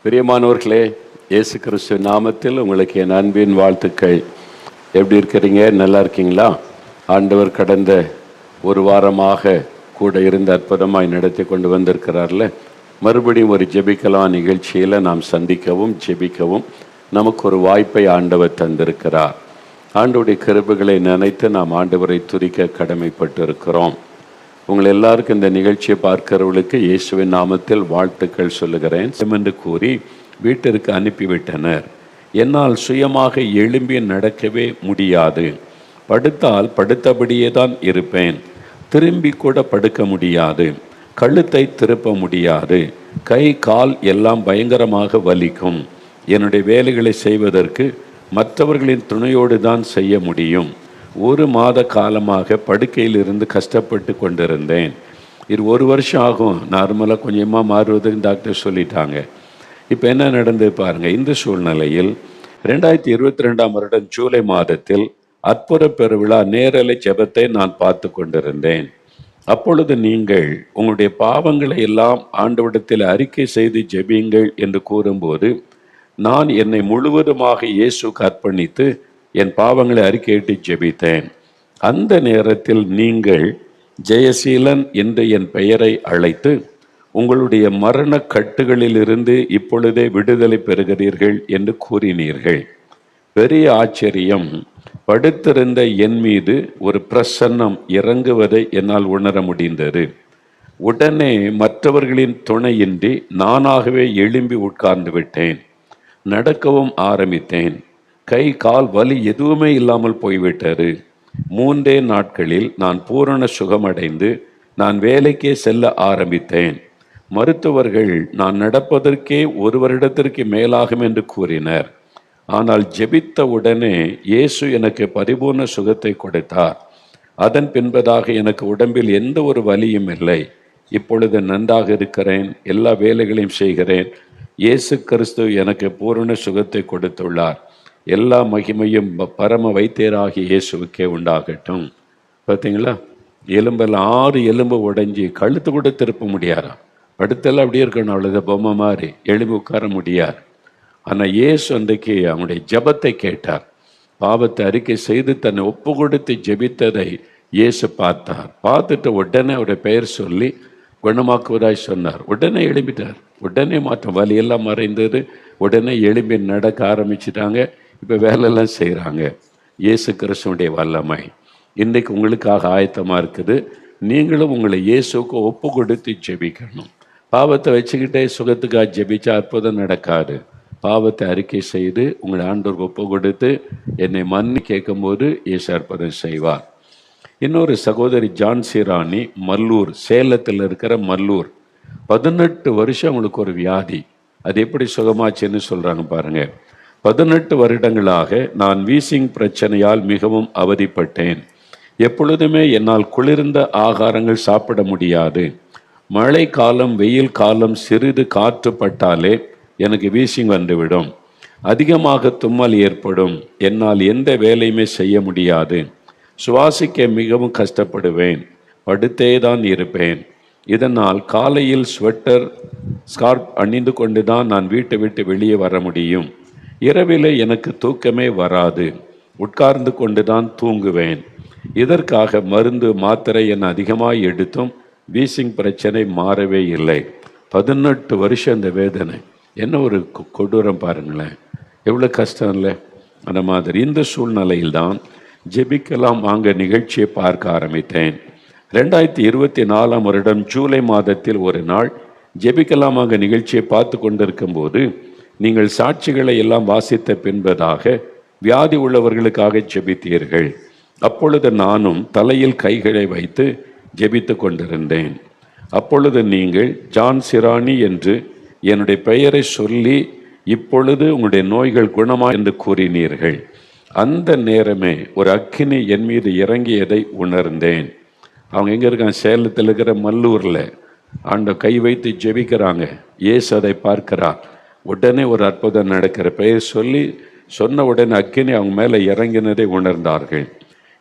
பிரியமானவர்களே, இயேசு கிறிஸ்து நாமத்தில் உங்களுக்கு என் அன்பின் வாழ்த்துக்கள். எப்படி இருக்கிறீங்க? நல்லா இருக்கீங்களா? ஆண்டவர் கடந்த ஒரு வாரமாக கூட இருந்து அற்புதமாய் நடத்தி கொண்டு வந்திருக்கிறார்ல. மறுபடியும் ஒரு ஜெபிக்கலாம் நிகழ்ச்சியில் நாம் சந்திக்கவும் ஜெபிக்கவும் நமக்கு ஒரு வாய்ப்பை ஆண்டவர் தந்திருக்கிறார். ஆண்டவருடைய கிருபைகளை நினைத்து நாம் ஆண்டவரை துதிக்க கடமைப்பட்டு இருக்கிறோம். உங்கள் எல்லாருக்கும் இந்த நிகழ்ச்சியை பார்க்கிறவர்களுக்கு இயேசுவின் நாமத்தில் வாழ்த்துக்கள் சொல்லுகிறேன் என்று கூறி வீட்டிற்கு அனுப்பிவிட்டனர். என்னால் சுயமாக எழும்பி நடக்கவே முடியாது. படுத்தால் படுத்தபடியே தான் இருப்பேன். திரும்பி கூட படுக்க முடியாது. கழுத்தை திருப்ப முடியாது. கை கால் எல்லாம் பயங்கரமாக வலிக்கும். என்னுடைய வேலைகளை செய்வதற்கு மற்றவர்களின் துணையோடு தான் செய்ய முடியும். ஒரு மாத காலமாக படுக்கையில் இருந்து கஷ்டப்பட்டு கொண்டிருந்தேன். இது ஒரு வருஷம் ஆகும் நார்மலாக கொஞ்சமாக மாறுவதுன்னு டாக்டர் சொல்லிட்டாங்க. இப்போ என்ன நடந்தது பாருங்கள். இந்த சூழ்நிலையில் 2022ஆம் வருடம் ஜூலை மாதத்தில் அற்புத பெருவிழா நேரலை ஜெபத்தை நான் பார்த்து கொண்டிருந்தேன். அப்பொழுது நீங்கள் உங்களுடைய பாவங்களை எல்லாம் ஆண்டவரிடத்தில் அறிக்கை செய்து ஜெபியுங்கள் என்று கூறும்போது நான் என்னை முழுவதுமாக இயேசுக்கு அர்ப்பணித்து என் பாவங்களை அறிக்கையிட்டு ஜெபித்தேன். அந்த நேரத்தில் நீங்கள் ஜெயசீலன் என்று என் பெயரை அழைத்து உங்களுடைய மரண கட்டுகளிலிருந்து இப்பொழுதே விடுதலை பெறுகிறீர்கள் என்று கூறினீர்கள். பெரிய ஆச்சரியம். படுத்திருந்த என் மீது ஒரு பிரசன்னம் இறங்குவதை என்னால் உணர முடிந்தது. உடனே மற்றவர்களின் துணையின்றி நானாகவே எழும்பி உட்கார்ந்து விட்டேன். நடக்கவும் ஆரம்பித்தேன். கை கால் வலி எதுவுமே இல்லாமல் போய்விட்டது. 3 நாட்களில் நான் பூரண சுகமடைந்து நான் வேலைக்கே செல்ல ஆரம்பித்தேன். மருத்துவர்கள் நான் நடப்பதற்கே 1 வருடத்திற்கு மேலாகும் என்று கூறினர். ஆனால் ஜெபித்த உடனே இயேசு எனக்கு பரிபூர்ண சுகத்தை கொடுத்தார். அதன் பின்பதாக எனக்கு உடம்பில் எந்த ஒரு வலியும் இல்லை. இப்பொழுது நன்றாக இருக்கிறேன். எல்லா வேலைகளையும் செய்கிறேன். இயேசு கிறிஸ்து எனக்கு பூரண சுகத்தை கொடுத்துள்ளார். எல்லா மகிமையும் பரம வைத்தியராகிய இயேசுவுக்கே உண்டாகட்டும். பார்த்தீங்களா? எலும்பெல்லாம் 6 எலும்பு உடைஞ்சி கழுத்து கூட திருப்ப முடியாரா. படுத்தெல்லாம் அப்படியே இருக்கணும். அவ்வளோதான் பொம்மை மாதிரி எழும்பி உட்கார முடியாது. ஆனால் இயேசு அன்றைக்கு அவனுடைய ஜெபத்தை கேட்டார். பாவத்தை அறிக்கை செய்து தன்னை ஒப்பு கொடுத்து ஜெபித்ததை இயேசு பார்த்தார். பார்த்துட்டு உடனே அவருடைய பெயர் சொல்லி குணமாக்குவதாய் சொன்னார். உடனே எழும்பிட்டார். உடனே மாற்றம், வலியெல்லாம் மறைந்தது. உடனே எழும்பி நடக்க ஆரம்பிச்சிட்டாங்க. இப்போ வேலையெல்லாம் செய்கிறாங்க. இயேசு கிறிஸ்துவுடைய வல்லமை இன்றைக்கு உங்களுக்காக ஆயத்தமாக இருக்குது. நீங்களும் உங்களை இயேசுக்கு ஒப்பு கொடுத்து ஜெபிக்கணும். பாவத்தை வச்சுக்கிட்டே சுகத்துக்காக ஜெபிச்சா அற்புதம் நடக்காது. பாவத்தை அறிக்கை செய்து உங்களை ஆண்டவருக்கு ஒப்பு கொடுத்து என்னை மன்னி கேட்கும்போது இயேசு அற்புதம் செய்வார். இன்னொரு சகோதரி ஜான்சி ராணி, மல்லூர், சேலத்தில் இருக்கிற மல்லூர், 18 வருஷம் அவங்களுக்கு ஒரு வியாதி. அது எப்படி சுகமாச்சுன்னு சொல்கிறாங்க பாருங்கள். 18 வருடங்களாக நான் வீசிங் பிரச்சனையால் மிகவும் அவதிப்பட்டேன். எப்பொழுதுமே என்னால் குளிர்ந்த ஆகாரங்கள் சாப்பிட முடியாது. மழை காலம், வெயில் காலம், சிறிது காற்று பட்டாலே எனக்கு வீசிங் வந்துவிடும். அதிகமாக தும்மல் ஏற்படும். என்னால் எந்த வேலையுமே செய்ய முடியாது. சுவாசிக்க மிகவும் கஷ்டப்படுவேன். படுத்தே தான் இருப்பேன். இதனால் காலையில் ஸ்வெட்டர், ஸ்கார்ப் அணிந்து கொண்டு தான் நான் வீட்டை விட்டு வெளியே வர முடியும். இரவில் எனக்கு தூக்கமே வராது. உட்கார்ந்து கொண்டு தான் தூங்குவேன். இதற்காக மருந்து மாத்திரை என அதிகமாக எடுத்தும் வீசிங் பிரச்சனை மாறவே இல்லை. 18 வருஷம் இந்த வேதனை. என்ன ஒரு கொடூரம் பாருங்களேன். எவ்வளோ கஷ்டம் இல்லை? அந்த மாதிரி இந்த சூழ்நிலையில்தான் ஜெபிக்கலாம் வாங்க நிகழ்ச்சியை பார்க்க ஆரம்பித்தேன். 2024ஆம் வருடம் ஜூலை மாதத்தில் ஒரு நாள் ஜெபிக்கலாம் வாங்க நிகழ்ச்சியை பார்த்து கொண்டிருக்கும் போது நீங்கள் சாட்சிகளை எல்லாம் வாசித்த பின்பதாக வியாதி உள்ளவர்களுக்காக ஜெபித்தீர்கள். அப்பொழுது நானும் தலையில் கைகளை வைத்து ஜெபித்து கொண்டிருந்தேன். அப்பொழுது நீங்கள் ஜான்சி ராணி என்று என்னுடைய பெயரை சொல்லி இப்பொழுது உங்களுடைய நோய்கள் குணமா என்று கூறினீர்கள். அந்த நேரமே ஒரு அக்கினி என் மீது இறங்கியதை உணர்ந்தேன். அவங்க எங்கே இருக்காங்க? சேலத்தில் இருக்கிற மல்லூரில் ஆண்ட கை வைத்து ஜெபிக்கிறாங்க. இயேசு அதை பார்க்கிறார். உடனே ஒரு அற்புதம் நடக்கிற பெயர் சொல்லி சொன்ன உடனே அக்கினி அவங்க மேலே இறங்கினதை உணர்ந்தார்கள்.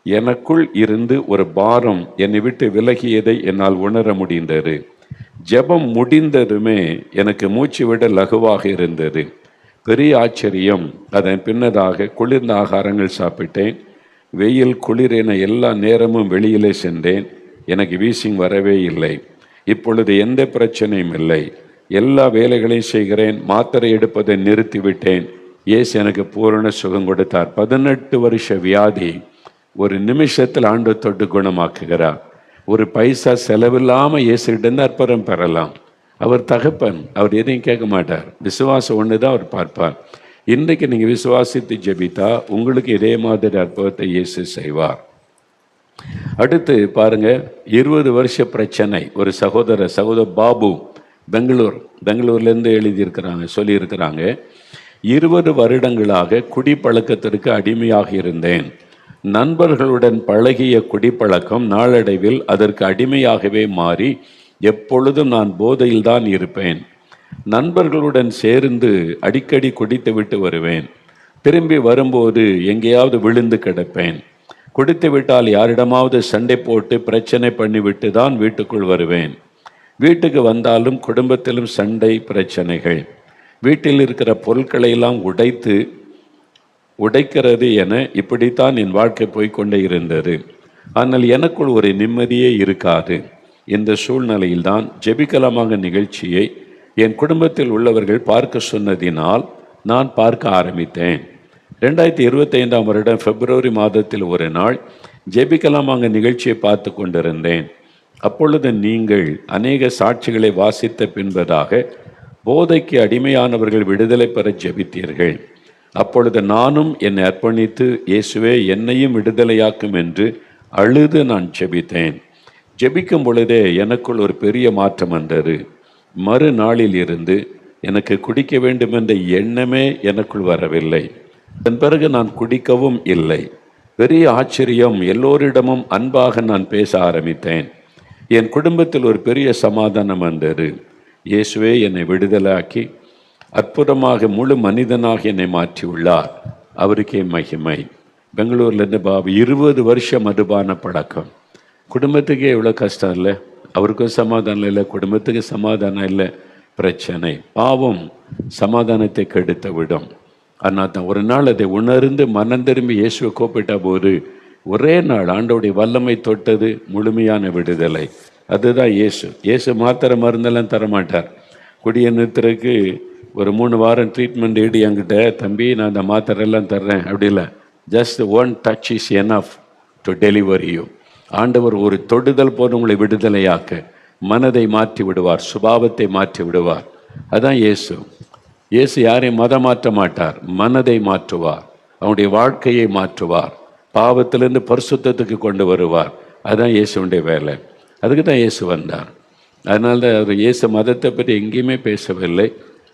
எனக்குள் இருந்து ஒரு பாரம் என்னை விட்டு விலகியதை என்னால் உணர முடிந்தது. ஜெபம் முடிந்ததுமே எனக்கு மூச்சு விட லகுவாக இருந்தது. பெரிய ஆச்சரியம். அதன் பின்னதாக குளிர்ந்த ஆகாரங்கள் சாப்பிட்டேன். வெயில் குளிர் என எல்லா நேரமும் வெளியிலே சென்றேன். எனக்கு வீசிங் வரவே இல்லை. இப்பொழுது எந்த பிரச்சனையும் இல்லை. எல்லா வேலைகளையும் செய்கிறேன். மாத்திரை எடுப்பதை நிறுத்திவிட்டேன். இயேசு எனக்கு பூரண சுகம் கொடுத்தார். 18 வருஷ வியாதி ஒரு நிமிஷத்தில் ஆண்டு தொட்டு குணமாக்குகிறார். ஒரு பைசா செலவில்லாமல் இயேசுகிட்டேருந்து அற்புதம் பெறலாம். அவர் தகப்பன், அவர் எதையும் கேட்க மாட்டார். விசுவாசம் ஒன்று தான் அவர் பார்ப்பார். இன்றைக்கு நீங்கள் விசுவாசித்து ஜெபித்தா உங்களுக்கு இதே மாதிரி அற்புதத்தை இயேசு செய்வார். அடுத்து பாருங்க, 20 வருஷ பிரச்சனை. ஒரு சகோதர பாபு பெங்களூர்லேருந்து எழுதியிருக்கிறாங்க, சொல்லியிருக்கிறாங்க. 20 வருடங்களாக குடிப்பழக்கத்திற்கு அடிமையாக இருந்தேன். நண்பர்களுடன் பழகிய குடிப்பழக்கம் நாளடைவில் அதற்கு அடிமையாகவே மாறி எப்பொழுதும் நான் போதையில்தான் இருப்பேன். நண்பர்களுடன் சேர்ந்து அடிக்கடி குடித்து விட்டு வருவேன். திரும்பி வரும்போது எங்கேயாவது விழுந்து கிடப்பேன். குடித்து விட்டால் யாரிடமாவது சண்டை போட்டு பிரச்சனை பண்ணிவிட்டு தான் வீட்டுக்குள் வருவேன். வீட்டுக்கு வந்தாலும் குடும்பத்திலும் சண்டை, பிரச்சனைகள். வீட்டில் இருக்கிற பொருட்களை எல்லாம் உடைக்கிறது என இப்படித்தான் என் வாழ்க்கை போய்கொண்டே இருந்தது. ஆனால் எனக்குள் ஒரு நிம்மதியே இருக்காது. இந்த சூழ்நிலையில்தான் ஜெபிக்கலாமாக நிகழ்ச்சியை என் குடும்பத்தில் உள்ளவர்கள் பார்க்க சொன்னதினால் நான் பார்க்க ஆரம்பித்தேன். 2025ஆம் வருடம் பிப்ரவரி மாதத்தில் ஒரு நாள் ஜெபிக்கலாமாக நிகழ்ச்சியை பார்த்து கொண்டிருந்தேன். அப்பொழுது நீங்கள் அநேக சாட்சிகளை வாசித்த பின்பதாக போதைக்கு அடிமையானவர்கள் விடுதலை பெற ஜெபித்தீர்கள். அப்பொழுது நானும் என்னை அர்ப்பணித்து இயேசுவே என்னையும் விடுதலையாக்கும் என்று அழுது நான் ஜெபித்தேன். ஜெபிக்கும் பொழுதே எனக்குள் ஒரு பெரிய மாற்றம் வந்தது. மறுநாளில் இருந்து எனக்கு குடிக்க வேண்டும் என்ற எண்ணமே எனக்குள் வரவில்லை. அதன் பிறகு நான் குடிக்கவும் இல்லை. பெரிய ஆச்சரியம், எல்லோரிடமும் அன்பாக நான் பேச ஆரம்பித்தேன். என் குடும்பத்தில் ஒரு பெரிய சமாதானம் வந்தது. இயேசுவே என்னை விடுதலாக்கி அற்புதமாக முழு மனிதனாக என்னை மாற்றியுள்ளார். அவருக்கே மகிமை. பெங்களூர்லேருந்து பாபு 20 வருஷம் மதுபான பழக்கம். குடும்பத்துக்கே எவ்வளோ கஷ்டம் இல்லை, அவருக்கும் சமாதானம் இல்லை, குடும்பத்துக்கு சமாதானம் இல்லை, பிரச்சனை. பாவம் சமாதானத்தை கெடுத்து விடும். ஆனால் தான் ஒரு நாள் அதை உணர்ந்து மனம் திரும்பி இயேசுவை கூப்பிட்ட போது ஒரே நாள் ஆண்டவருடைய வல்லமை தொட்டது, முழுமையான விடுதலை. அதுதான் இயேசு மாத்திரை மருந்தெல்லாம் தரமாட்டார். குடியை நிறுத்துறதுக்கு ஒரு 3 வாரம் ட்ரீட்மெண்ட் ஈடு என்கிட்ட, தம்பி நான் அந்த மாத்திரையெல்லாம் தர்றேன் அப்படி இல்லை. Just 1 touch is enough to deliver you. ஆண்டவர் ஒரு தொடுதல் போது உங்களை விடுதலையாக்க மனதை மாற்றி விடுவார், சுபாவத்தை மாற்றி விடுவார். அதான் இயேசு யாரையும் மதம் மாற்ற மாட்டார், மனதை மாற்றுவார், அவனுடைய வாழ்க்கையை மாற்றுவார், பாவத்திலிருந்து பரிசுத்தத்துக்கு கொண்டு வருவார். அதுதான் இயேசுடைய வேலை. அதுக்கு தான் இயேசு வந்தார். அதனால தான் அவர் இயேசு மதத்தை பற்றி எங்கேயுமே பேசவில்லை.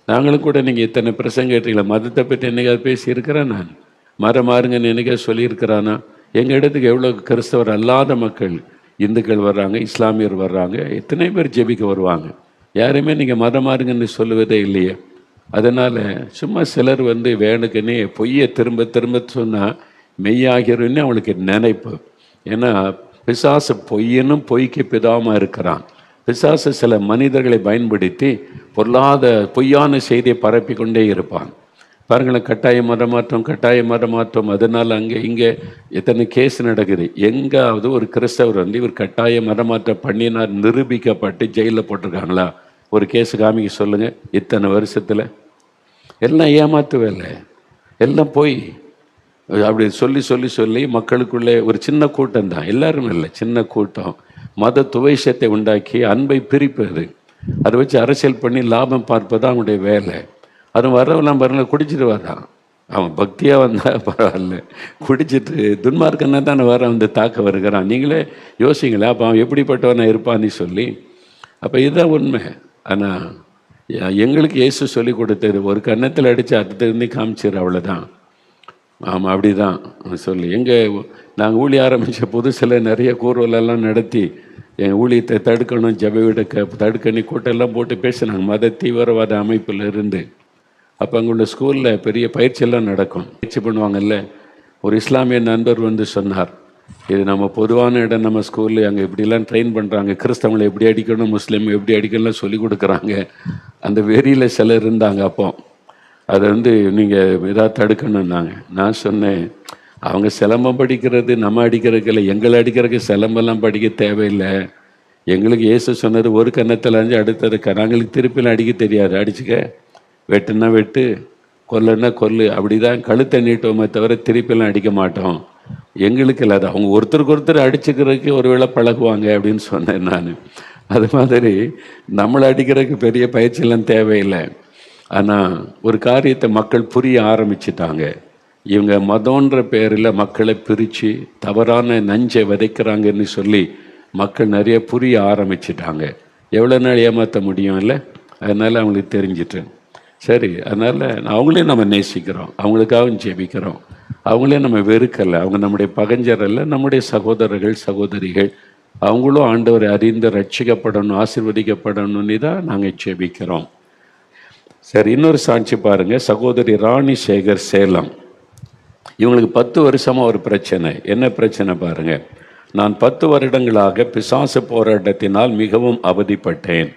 நாங்களும் கூட நீங்கள் இத்தனை பிரசங்க கேட்டீங்களா, மதத்தை பற்றி என்னைக்காவது பேசியிருக்கிறேன்? நான் மரம் மாறுங்கன்னு என்னைக்காவது சொல்லியிருக்கிறானா? எங்கள் இடத்துக்கு எவ்வளோ கிறிஸ்தவர் அல்லாத மக்கள், இந்துக்கள் வர்றாங்க, இஸ்லாமியர் வர்றாங்க, எத்தனை பேர் ஜெபிக்க வருவாங்க. யாருமே நீங்கள் மதம் மாறுங்கன்னு சொல்லுவதே இல்லையே. அதனால் சும்மா சிலர் வேணுக்குன்னே பொய்யை திரும்ப திரும்ப சொன்னால் மெய்யாகிறன்னு அவளுக்கு நினைப்பு. ஏன்னா பிசாசு பொய்யனும் பொய்க்கு பிதாமாக இருக்கிறான். பிசாசு சில மனிதர்களை பயன்படுத்தி பொய்யான செய்தியை பரப்பி கொண்டே இருப்பான். பாருங்களேன், கட்டாய மதமாற்றம். அதனால் அங்கே இங்கே எத்தனை கேஸ் நடக்குது. எங்காவது ஒரு கிறிஸ்தவர் இவர் கட்டாய மதமாற்றம் பண்ணினார் நிரூபிக்கப்பட்டு ஜெயிலில் போட்டிருக்காங்களா? ஒரு கேஸு காமிக்க சொல்லுங்கள். இத்தனை வருஷத்தில் எல்லாம் ஏமாத்து வேலை, எல்லாம் போய் அப்படி சொல்லி மக்களுக்குள்ளே ஒரு சின்ன கூட்டம் தான், எல்லாரும் இல்லை, சின்ன கூட்டம் மத துவைஷத்தை உண்டாக்கி அன்பை பிரிப்பது, அதை வச்சு அரசியல் பண்ணி லாபம் பார்ப்பது அவனுடைய வேலை. அதுவும் வரவெல்லாம் பாருங்கள், குடிச்சிட்டு வரான். அவன் பக்தியாக வந்தால் பரவாயில்ல, குடிச்சிட்டு துன்மார்க்கன்னா தானே வர தாக்க வருகிறான். நீங்களே யோசிங்களேன், அப்போ அவன் எப்படிப்பட்டவனாக இருப்பான்னு சொல்லி. அப்போ இதுதான் உண்மை. ஆனால் எங்களுக்கு இயேசு சொல்லி கொடுத்தது, ஒரு கன்னத்தில் அடித்து அடுத்திருந்து காமிச்சிரு, அவ்வளோதான். ஆமாம், அப்படி தான் சொல்லி நாங்கள் ஊழிய ஆரம்பித்த புதுசில் நிறைய கூறுவலெல்லாம் நடத்தி என் ஊழியத்தை தடுக்கணும், ஜப வீட தடுக்கணி கூட்டெல்லாம் போட்டு பேசினாங்க, மத தீவிரவாத அமைப்பில் இருந்து. அப்போ அங்குள்ள ஸ்கூலில் பெரிய பயிற்சியெல்லாம் நடக்கும், பயிற்சி பண்ணுவாங்கல்ல. ஒரு இஸ்லாமிய நண்பர் சொன்னார், இது நம்ம பொதுவான இடம். நம்ம ஸ்கூலில் அங்கே இப்படிலாம் ட்ரெயின் பண்ணுறாங்க. கிறிஸ்தவங்களை எப்படி அடிக்கணும், முஸ்லீம் எப்படி அடிக்கணும்லாம் சொல்லி கொடுக்குறாங்க. அந்த வெறியில் சிலர் இருந்தாங்க. அப்போ அதை நீங்கள் இதாக தடுக்கணுன்னாங்க. நான் சொன்னேன், அவங்க சிலம்பம் படிக்கிறது நம்ம அடிக்கிறதுக்கு இல்லை, எங்களை அடிக்கிறதுக்கு சிலம்பெல்லாம் படிக்க தேவையில்லை. எங்களுக்கு இயேசு சொன்னது ஒரு கன்னத்தில் அஞ்சு அடுத்தது நாங்களுக்கு திருப்பிலாம் அடிக்க தெரியாது. அடிச்சுக்க, வெட்டுன்னா வெட்டு, கொல்லுன்னா கொல்லு, அப்படி தான் கழுத்தை நீட்டுவோமே தவிர திருப்பிலாம் அடிக்க மாட்டோம். எங்களுக்கு இல்லாத அவங்க ஒருத்தருக்கு ஒருத்தர் அடிச்சுக்கிறதுக்கு ஒருவேளை பழகுவாங்க அப்படின்னு சொன்னேன் நான். அது மாதிரி நம்மளை அடிக்கிறதுக்கு பெரிய பயிற்சியெல்லாம் தேவையில்லை. ஆனால் ஒரு காரியத்தை மக்கள் புரிய ஆரம்பிச்சிட்டாங்க. இவங்க மதம்ன்ற பேரில் மக்களை பிரித்து தவறான நஞ்சை விதைக்கிறாங்கன்னு சொல்லி மக்கள் நிறைய புரிய ஆரம்பிச்சிட்டாங்க. எவ்வளோ நாள் ஏமாற்ற முடியும் இல்லை? அதனால் அவங்களுக்கு தெரிஞ்சிட்டு சரி, அதனால் அவங்களையும் நம்ம நேசிக்கிறோம், அவங்களுக்காகவும் ஜெபிக்கிறோம். அவங்களே நம்ம வெறுக்கலை. அவங்க நம்முடைய பகஞ்சர் அல்ல, நம்முடைய சகோதரர்கள் சகோதரிகள். அவங்களும் ஆண்டவரை அறிந்து ரட்சிக்கப்படணும், ஆசீர்வதிக்கப்படணும்னு தான் நாங்கள் ஜெபிக்கிறோம். சரி, இன்னொரு சாட்சி பாருங்கள். சகோதரி ராணி சேகர், சேலம். இவங்களுக்கு 10 வருஷமாக ஒரு பிரச்சனை. என்ன பிரச்சனை பாருங்கள். நான் 10 வருடங்களாக பிசாசு போராட்டத்தினால் மிகவும் அவதிப்பட்டேன்.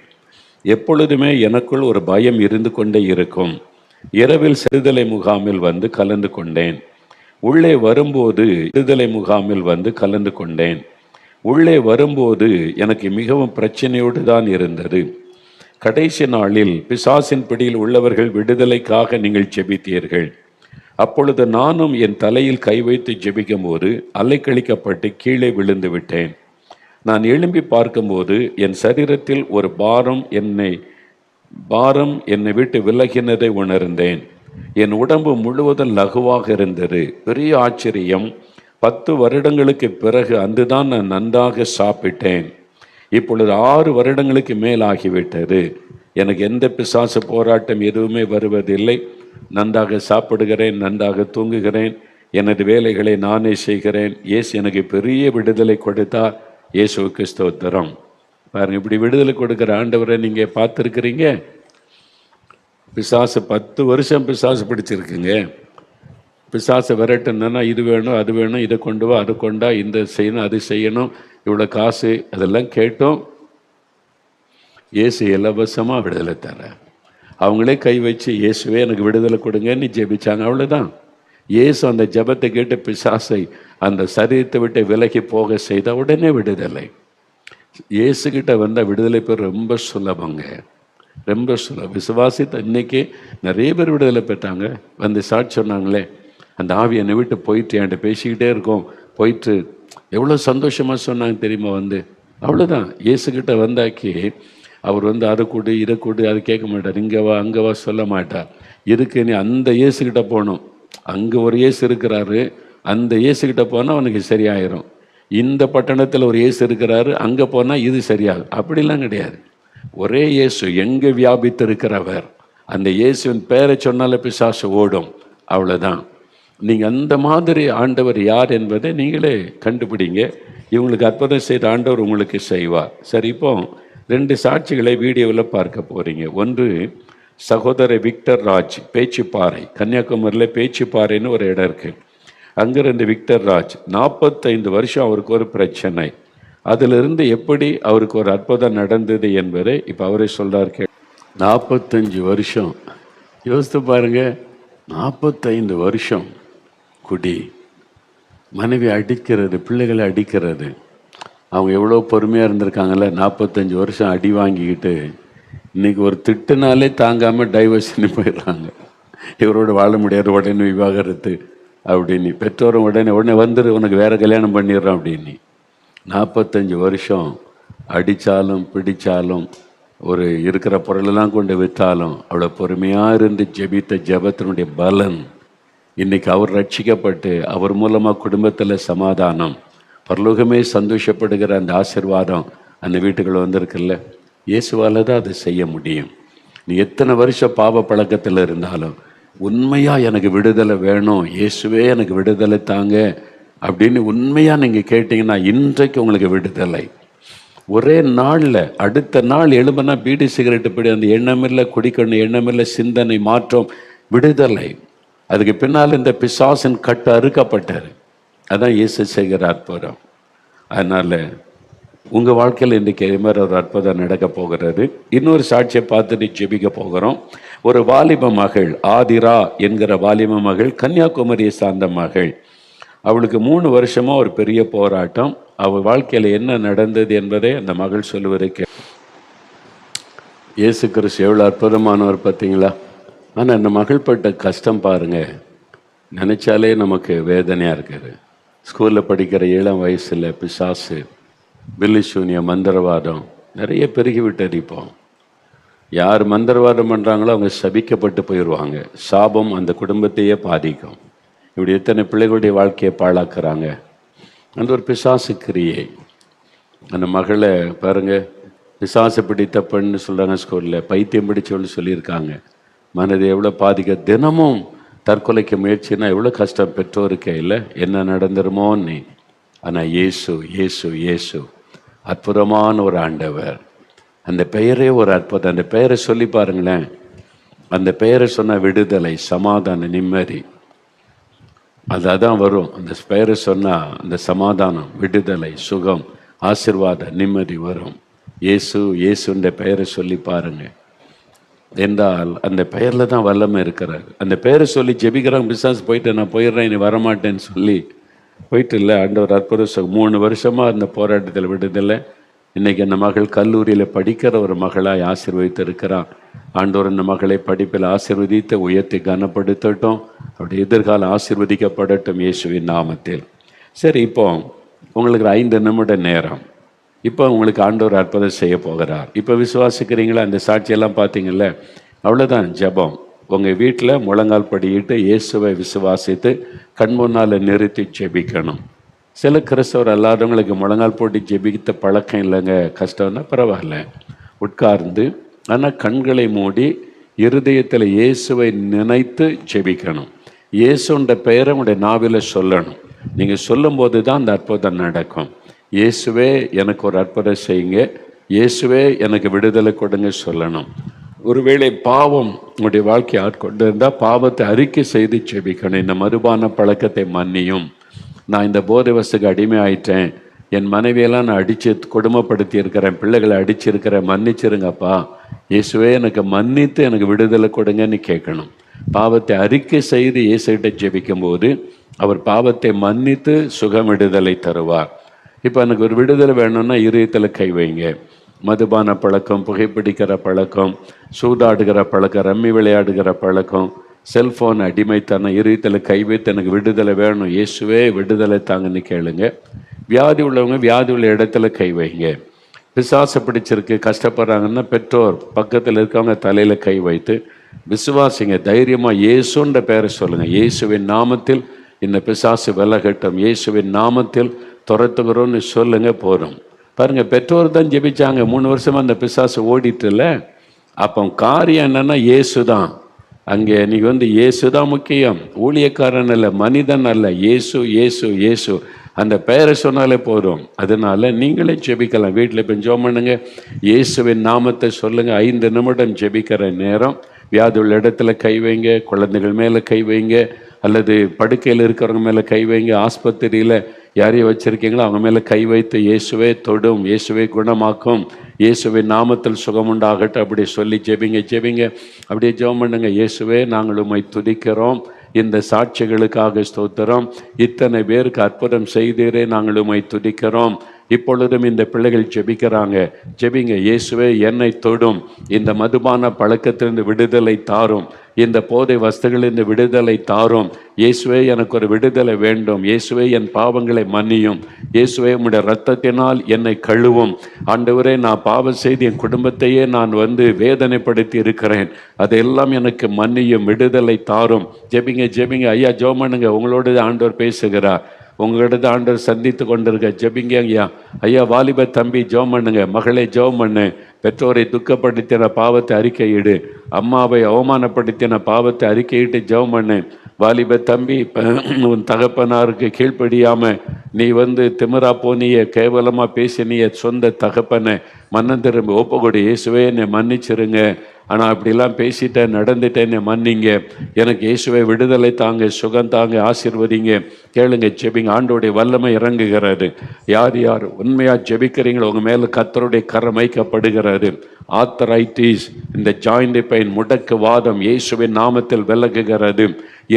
எப்பொழுதுமே எனக்குள் ஒரு பயம் இருந்து கொண்டே இருக்கும். இரவில் விடுதலை முகாமில் கலந்து கொண்டேன். உள்ளே வரும்போது விடுதலை முகாமில் கலந்து கொண்டேன். உள்ளே வரும்போது எனக்கு மிகவும் பிரச்சனையோடு தான் இருந்தது. கடைசி நாளில் பிசாசின் பிடியில் உள்ளவர்கள் விடுதலைக்காக நீங்கள் ஜெபித்தீர்கள். அப்பொழுது நானும் என் தலையில் கை வைத்து ஜெபிக்கும் போது அலைக்கழிக்கப்பட்டு கீழே விழுந்து விட்டேன். நான் எழும்பி பார்க்கும்போது என் சரீரத்தில் ஒரு பாரம் என்னை விட்டு விலகினதை உணர்ந்தேன். என் உடம்பு முழுவதும் லகுவாக இருந்தது. பெரிய ஆச்சரியம். 10 வருடங்களுக்கு பிறகு அன்றுதான் நான் நன்றாக சாப்பிட்டேன். இப்பொழுது 6 வருடங்களுக்கு மேல் ஆகிவிட்டது. எனக்கு எந்த பிசாசு போராட்டம் எதுவுமே வருவதில்லை. நன்றாக சாப்பிடுகிறேன், நன்றாக தூங்குகிறேன், எனது வேலைகளை நானே செய்கிறேன். இயேசு எனக்கு பெரிய விடுதலை கொடுத்தார். இயேசுவுக்கு ஸ்தோத்திரம். பாருங்க, இப்படி விடுதலை கொடுக்குற ஆண்டவரை நீங்கள் பார்த்துருக்கிறீங்க. பிசாசு 10 வருஷம் பிசாசு பிடிச்சிருக்குங்க. பிசாசை விரட்டுனா இது வேணும் அது வேணும், இதை கொண்டு வா அதை கொண்டா, இந்த செய்யணும் அது செய்யணும், இவ்வளோ காசு, அதெல்லாம் கேட்டோம். இயேசு இலவசமாக விடுதலை தர. அவங்களே கை வச்சு இயேசுவே எனக்கு விடுதலை கொடுங்கன்னு ஜெபிச்சாங்க. அவ்வளோதான். இயேசு அந்த ஜெபத்தை கேட்டு பிசாசை அந்த சரீரத்தை விட்டு விலகி போக செய்த உடனே விடுதலை. இயேசுகிட்ட விடுதலை பேர் ரொம்ப சுலபங்க, ரொம்ப சுலபம். விசுவாசித்த இன்னைக்கு நிறைய பேர் விடுதலை பெற்றாங்க. சாட்சி சொன்னாங்களே, அந்த ஆவி என்னை விட்டு போயிட்டு என்கிட்ட பேசிக்கிட்டே இருக்கோம், போயிட்டு எவ்வளோ சந்தோஷமாக சொன்னாங்க தெரியுமா. அவ்வளோதான். இயேசுகிட்ட வந்தாக்கி அவர் அதை கொடு இதை கொடு அது கேட்க மாட்டார். இங்கே வா அங்கே வா சொல்ல மாட்டார். இருக்கு நீ அந்த இயேசுகிட்ட போகணும். அங்கே ஒரு இயேசு இருக்கிறாரு, அந்த இயேசுகிட்ட போனால் அவனுக்கு சரியாயிரும். இந்த பட்டணத்தில் ஒரு இயேசு இருக்கிறாரு, அங்கே போனால் இது சரியாகும். அப்படிலாம் கிடையாது. ஒரே இயேசு எங்கே வியாபித்து இருக்கிறவர். அந்த இயேசுவின் பேரை சொன்னால பிசாசு ஓடும். அவ்வளோதான். நீங்கள் அந்த மாதிரி ஆண்டவர் யார் என்பதை நீங்களே கண்டுபிடிங்க. இவங்களுக்கு அற்புதம் செய்த ஆண்டவர் உங்களுக்கு செய்வார். சரி, இப்போ 2 சாட்சிகளை வீடியோவில் பார்க்க போகிறீங்க. ஒன்று சகோதரர் விக்டர் ராஜ், பேச்சிப்பாறை, கன்னியாகுமரியில் பேச்சிப்பாறைன்னு ஒரு இடம் இருக்குது. அங்கிருந்து விக்டர் ராஜ் 45 வருஷம் அவருக்கு ஒரு பிரச்சனை. அதிலிருந்து எப்படி அவருக்கு ஒரு அற்புதம் நடந்தது என்பதை இப்போ அவரே சொல்கிறார். 45 வருஷம் யோசித்து பாருங்க. 45 வருஷம் குடி, மனைவி அடிக்கிறது, பிள்ளைகளை அடிக்கிறது. அவங்க எவ்வளோ பொறுமையாக இருந்திருக்காங்கல்ல. 45 வருஷம் அடி வாங்கிக்கிட்டு இன்றைக்கி ஒரு திட்டுனாலே தாங்காமல் டைவர்ஷன் போயிடுறாங்க. இவரோட வாழ முடியாது, உடனே விவாகரத்து அப்படின்னு. பெற்றோரும் உடனே வந்துடு, உனக்கு வேறு கல்யாணம் பண்ணிடுறோம் அப்படின்னு. 45 வருஷம் அடித்தாலும் பிடித்தாலும் ஒரு இருக்கிற பொருளெல்லாம் கொண்டு விற்றாலும் அவ்வளோ பொறுமையாக இருந்து ஜெபித்த ஜெபத்தினுடைய பலன் இன்றைக்கி அவர் ரட்சிக்கப்பட்டு அவர் மூலமாக குடும்பத்தில் சமாதானம், பரலோகமே சந்தோஷப்படுகிற அந்த ஆசீர்வாதம் அந்த வீட்டுக்குள்ள வந்திருக்குல்ல. இயேசுவால் தான் அதை செய்ய முடியும். நீ எத்தனை வருஷம் பாவ பழக்கத்தில் இருந்தாலும் உண்மையாக எனக்கு விடுதலை வேணும், இயேசுவே எனக்கு விடுதலை தாங்க அப்படின்னு உண்மையாக நீங்கள் கேட்டிங்கன்னா இன்றைக்கு உங்களுக்கு விடுதலை. ஒரே நாளில் அடுத்த நாள் எழும்புனா பீடி சிகரெட்டு பிடி, அந்த எண்ணமில்லை குடிக்கணும், எண்ணமில்லை சிந்தனை மாற்றம், விடுதலை. அதுக்கு பின்னால் இந்த பிசாசின் கட்டு அறுக்கப்பட்டார். அதான் இயேசு செய்கிற அற்புதம். அதனால் உங்கள் வாழ்க்கையில் இன்றைக்கி இது மாதிரி ஒரு அற்புதம் நடக்க போகிறது. இன்னொரு சாட்சியை பார்த்துட்டு ஜெபிக்க போகிறோம். ஒரு வாலிப மகள், ஆதிரா என்கிற வாலிப மகள், கன்னியாகுமரியை சார்ந்த மகள். அவளுக்கு 3 வருஷமாக ஒரு பெரிய போராட்டம். அவள் வாழ்க்கையில் என்ன நடந்தது என்பதை அந்த மகள் சொல்லுவதற்கு, இயேசு கிறிஸ்து எவ்வளோ அற்புதமானவர் பார்த்தீங்களா. ஆனால் அந்த மகள் பட்ட கஷ்டம் பாருங்கள், நினச்சாலே நமக்கு வேதனையாக இருக்குது. ஸ்கூலில் படிக்கிற இளம் வயசில் பிசாசு, பில்லிசூனிய, மந்திரவாதம் நிறைய பெருகிவிட்டது. இப்போ யார் மந்திரவாதம் பண்ணுறாங்களோ அவங்க சபிக்கப்பட்டு போயிடுவாங்க. சாபம் அந்த குடும்பத்தையே பாதிக்கும். இப்படி எத்தனை பிள்ளைகளுடைய வாழ்க்கையை பாழாக்குறாங்க. அந்த ஒரு பிசாசு கிரியை. அந்த மகளை பாருங்கள், பிசாசு பிடித்த பெண்ணு சொல்கிறாங்க, ஸ்கூலில் பைத்தியம் பிடிச்சவன்னு சொல்லியிருக்காங்க. மனதை எவ்வளோ பாதிக்க. தினமும் தற்கொலைக்கு முயற்சினா எவ்வளோ கஷ்டம் பெற்றோருக்கே இல்லை, என்ன நடந்துருமோன்னு. ஆனால் இயேசு இயேசு இயேசு அற்புதமான ஒரு ஆண்டவர். அந்த பெயரே ஒரு அற்புதம். அந்த பெயரை சொல்லி பாருங்களேன். அந்த பெயரை சொன்னால் விடுதலை, சமாதானம், நிம்மதி அதான் வரும். அந்த பெயரை சொன்னால் அந்த சமாதானம், விடுதலை, சுகம், ஆசீர்வாதம், நிம்மதி வரும். இயேசு இயேசுன்ற பெயரை சொல்லி பாருங்க. என்றால் அந்த பெயரில் தான் வல்லமை இருக்கிறார். அந்த பெயரை சொல்லி ஜெபிக்கிறாங்க. பிசாசு போயிட்டு நான் போயிடுறேன், இனி வரமாட்டேன்னு சொல்லி போயிட்டு இல்லை. ஆண்டவர் அற்புதம். 3 வருஷமாக அந்த போராட்டத்தில் விடுதலை. இன்றைக்கி அந்த மகள் கல்லூரியில் படிக்கிற ஒரு மகளாய் ஆசீர்வதித்து இருக்கிறான். ஆண்டவர் அந்த மகளை படிப்பில் ஆசீர்வதித்து உயர்த்தி கனப்படுத்தட்டும். அவருடைய எதிர்காலம் ஆசீர்வதிக்கப்படட்டும் இயேசுவின் நாமத்தில். சரி, இப்போ உங்களுக்கு 5 நிமிட நேரம். இப்போ உங்களுக்கு ஆண்டவர் அற்புதம் செய்ய போகிறார். இப்போ விசுவாசிக்கிறீங்களா? அந்த சாட்சியெல்லாம் பார்த்தீங்கல்ல, அவ்வளோதான். ஜெபம் உங்கள் வீட்டில் முழங்கால் படியிட்டு இயேசுவை விசுவாசித்து கண் முன்னால் நிறுத்தி ஜெபிக்கணும். சில கிறிஸ்தவர் அல்லாதவங்களுக்கு முழங்கால் போட்டு ஜெபித்த பழக்கம் இல்லைங்க. கஷ்டம்னா பரவாயில்ல, உட்கார்ந்து ஆனால் கண்களை மூடி இருதயத்தில் இயேசுவை நினைத்து ஜெபிக்கணும். இயேசுன்ற பெயரை உங்களுடைய நாவில் சொல்லணும். நீங்கள் சொல்லும்போது தான் அந்த அற்புதம் நடக்கும். இயேசுவே எனக்கு ஒரு அற்புதம் செய்யுங்க, இயேசுவே எனக்கு விடுதலை கொடுங்க சொல்லணும். ஒருவேளை பாவம் உங்களுடைய வாழ்க்கையை ஆட்கொண்டு இருந்தால் பாவத்தை அறிக்கை செய்து ஜெபிக்கணும். இந்த மதுபான பழக்கத்தை மன்னியும், நான் இந்த போதை வசுக்கு அடிமை ஆயிட்டேன், என் மனைவியெல்லாம் நான் அடித்து கொடுமைப்படுத்தி இருக்கிறேன், பிள்ளைகளை அடிச்சிருக்கிறேன், மன்னிச்சிருங்கப்பா, இயேசுவே எனக்கு மன்னித்து எனக்கு விடுதலை கொடுங்கன்னு கேட்கணும். பாவத்தை அறிக்கை செய்து இயேசுகிட்ட ஜெபிக்கும் போது அவர் பாவத்தை மன்னித்து சுகம் விடுதலை தருவார். இப்போ எனக்கு ஒரு விடுதலை வேணும்னா இதயத்தில் கை வைங்க. மதுபான பழக்கம், புகைப்பிடிக்கிற பழக்கம், சூதாடுகிற பழக்கம், ரம்மி விளையாடுகிற பழக்கம், செல்ஃபோன் அடிமைத்தனம், இதயத்தில் கை வைத்து எனக்கு விடுதலை வேணும், இயேசுவே விடுதலை தாங்கன்னு கேளுங்க. வியாதி உள்ளவங்க வியாதி உள்ள இடத்துல கை வைங்க. பிசாசு பிடிச்சிருக்கு, கஷ்டப்படுறாங்கன்னா பெற்றோர் பக்கத்தில் இருக்கவங்க தலையில் கை வைத்து விசுவாசிங்க. தைரியமாக இயேசுன்ற பெயரை சொல்லுங்கள். இயேசுவின் நாமத்தில் இந்த பிசாசு விலகட்டும், இயேசுவின் நாமத்தில் துரத்துகிறோன்னு சொல்லுங்க. போகிறோம் பாருங்கள், பெற்றோர் தான் ஜெபிச்சாங்க. 3 வருஷமாக அந்த பிசாசு ஓடிட்டுல. அப்போ காரியம் என்னன்னா இயேசு தான். அங்கே நீ இயேசு தான் முக்கியம், ஊழியக்காரன் அல்ல, மனிதன் அல்ல, இயேசு இயேசு இயேசு அந்த பெயரை சொன்னாலே போதும். அதனால நீங்களே ஜெபிக்கலாம். வீட்டில் இப்போ ஜெபம் பண்ணுங்க, இயேசுவின் நாமத்தை சொல்லுங்க. 5 நிமிடம் ஜெபிக்கிற நேரம். வியாதி உள்ள இடத்துல கை வைங்க, குழந்தைகள் மேலே கை வைங்க, அல்லது படுக்கையில் இருக்கிறவங்க மேலே கை வைங்க, ஆஸ்பத்திரியில் யாரையும் வச்சுருக்கீங்களோ அவங்க மேலே கை வைத்து இயேசுவே தொடும், இயேசுவே குணமாக்கும், இயேசுவின் நாமத்தில் சுகமுண்டாகட்டும் அப்படி சொல்லி ஜெபிங்க. அப்படியே ஜெபம் பண்ணுங்க. இயேசுவே நாங்கள் உம்மை துதிக்கிறோம், இந்த சாட்சிகளுக்காக ஸ்தோத்திரம், இத்தனை பேருக்கு அற்புதம் செய்தீரே நாங்கள் உம்மை துதிக்கிறோம். இப்பொழுதும் இந்த பிள்ளைகள் ஜெபிக்கிறாங்க. ஜெபிங்க. இயேசுவே என்னை தொடும், இந்த மதுபான பழக்கத்திலிருந்து விடுதலை தாரும், இந்த போதை வஸ்துகளிலிருந்து விடுதலை தாரும். இயேசுவே எனக்கு ஒரு விடுதலை வேண்டும், இயேசுவே என் பாவங்களை மன்னியும், இயேசுவே உம்முடைய இரத்தத்தினால் என்னை கழுவும். ஆண்டவரே, நான் பாவம் செய்து என் குடும்பத்தையே நான் வேதனைப்படுத்தி இருக்கிறேன், அதெல்லாம் எனக்கு மன்னியும், விடுதலை தாரும். ஜெபிங்க. ஐயா ஜெபம் பண்ணுங்க. உங்களோட ஆண்டவர் பேசுகிறார், உங்களிடத்து ஆண்டவர் சந்தித்து கொண்டிருக்க. ஜெபிங்க ஐயா. வாலிப தம்பி ஜெபம் பண்ணுங்க. மகளே ஜெபம் பண்ணு. பெற்றோரை துக்கப்படுத்தின பாவத்தை அறிக்கையிடு, அம்மாவை அவமானப்படுத்தின பாவத்தை அறிக்கையிட்டு ஜெபம் பண்ணு. வாலிப தம்பி, உன் தகப்பனாருக்கு கீழ்ப்படியாம நீ திமிரா போனிய, கேவலமாக பேசினிய சொந்த தகப்பனை மன்னன் திரும்ப ஒப்புக்கொடு. இயேசுவே என்னை மன்னிச்சிருங்க, ஆனால் அப்படிலாம் பேசிட்டேன், நடந்துட்டேன்னு மன்னிங்க. எனக்கு இயேசுவை விடுதலை தாங்க, சுகம் தாங்க, ஆசீர்வதிங்க. கேளுங்க, ஜெபிங்க. ஆண்டோடைய வல்லமை இறங்குகிறது. யார் யார் உண்மையாக ஜெபிக்கிறீங்களோ உங்கள் மேலே கர்த்தருடைய கரம் வைக்கப்படுகிறது. ஆத்தரைட்டிஸ், இந்த ஜாயிண்ட் பெயின், முடக்கு வாதம் இயேசுவின் நாமத்தில் விலகுகிறது.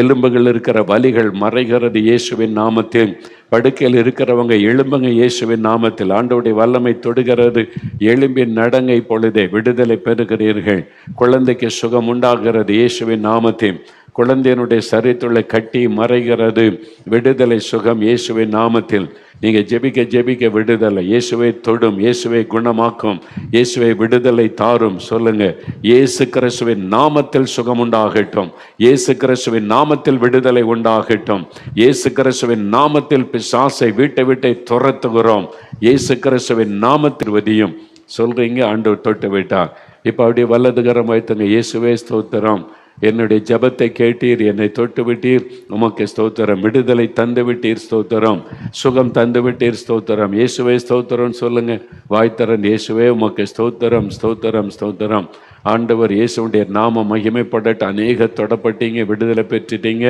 எலும்புகள் இருக்கிற வலிகள் மறைகிறது இயேசுவின் நாமத்தில். படுக்கையில் இருக்கிறவங்க எழும்புங்க இயேசுவின் நாமத்தில். ஆண்டவருடைய வல்லமை தொடுகிறது. எலும்பின் நடங்கை பொழுதே விடுதலை பெறுகிறீர்கள். குழந்தைக்கு சுகம் உண்டாகிறது இயேசுவின் நாமத்தில். குழந்தையினுடைய சரித்துள்ள கட்டி மறைகிறது. விடுதலை சுகம் இயேசுவின் நாமத்தில். நீங்கள் ஜெபிக்க ஜெபிக்க விடுதலை. இயேசுவை தொடும், இயேசுவை குணமாக்கும், இயேசுவை விடுதலை தாரும். சொல்லுங்க, இயேசு கிறிஸ்துவின் நாமத்தில் சுகம் உண்டாகட்டும், இயேசு கிறிஸ்துவின் நாமத்தில் விடுதலை உண்டாகட்டும், இயேசு கிறிஸ்துவின் நாமத்தில் பிசாசை வீட்டை விட்டை துரத்துகிறோம், இயேசு கிறிஸ்துவின் நாமத்தில் வதியும். சொல்றீங்க, ஆண்டவர் தொட்டு விட்டார். இப்போ அப்படியே வலதுகரம் வைத்துங்க. இயேசுவே ஸ்தோத்திரம், என்னுடைய ஜபத்தை கேட்டீர், என்னை தொட்டு விட்டீர், உமக்கு ஸ்தோத்திரம். விடுதலை தந்து விட்டீர், ஸ்தோத்திரம். சுகம் தந்து விட்டீர், ஸ்தோத்திரம். இயேசுவே ஸ்தோத்திரம் சொல்லுங்க. வாய்த்தரன், இயேசுவே உமக்கு ஸ்தோத்திரம், ஸ்தோத்திரம், ஸ்தோத்திரம். ஆண்டவர் இயேசுடைய நாம மகிமைப்படட்டு. அநேக தொடப்பட்டீங்க, விடுதலை பெற்றுட்டீங்க.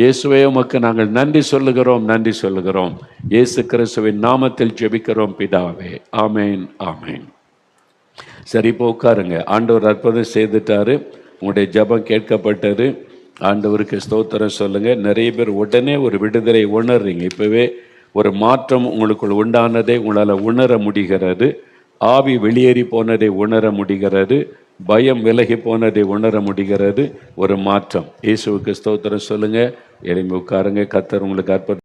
இயேசுவே உமக்கு நாங்கள் நன்றி சொல்லுகிறோம், நன்றி சொல்லுகிறோம். இயேசு கிறிஸ்துவின் நாமத்தில் ஜெபிக்கிறோம் பிதாவே. ஆமேன், ஆமேன். சரி, இப்போ உட்காருங்க. ஆண்டவர் அற்புதம் செய்துட்டாரு. உங்களுடைய ஜெபம் கேட்கப்பட்டது. ஆண்டவருக்கு ஸ்தோத்திரம் சொல்லுங்க. நிறைய பேர் உடனே ஒரு விடுதலை உணர்றீங்க. இப்பவே ஒரு மாற்றம் உங்களுக்குள் உண்டானதை உங்களால் உணர முடிகிறது. ஆவி வெளியேறி போனதை உணர முடிகிறது. பயம் விலகி போனதை உணர முடிகிறது. ஒரு மாற்றம். இயேசுவுக்கு ஸ்தோத்திரம் சொல்லுங்க. எழும்பி உட்காருங்க. கர்த்தர் உங்களுக்கு அற்புதம்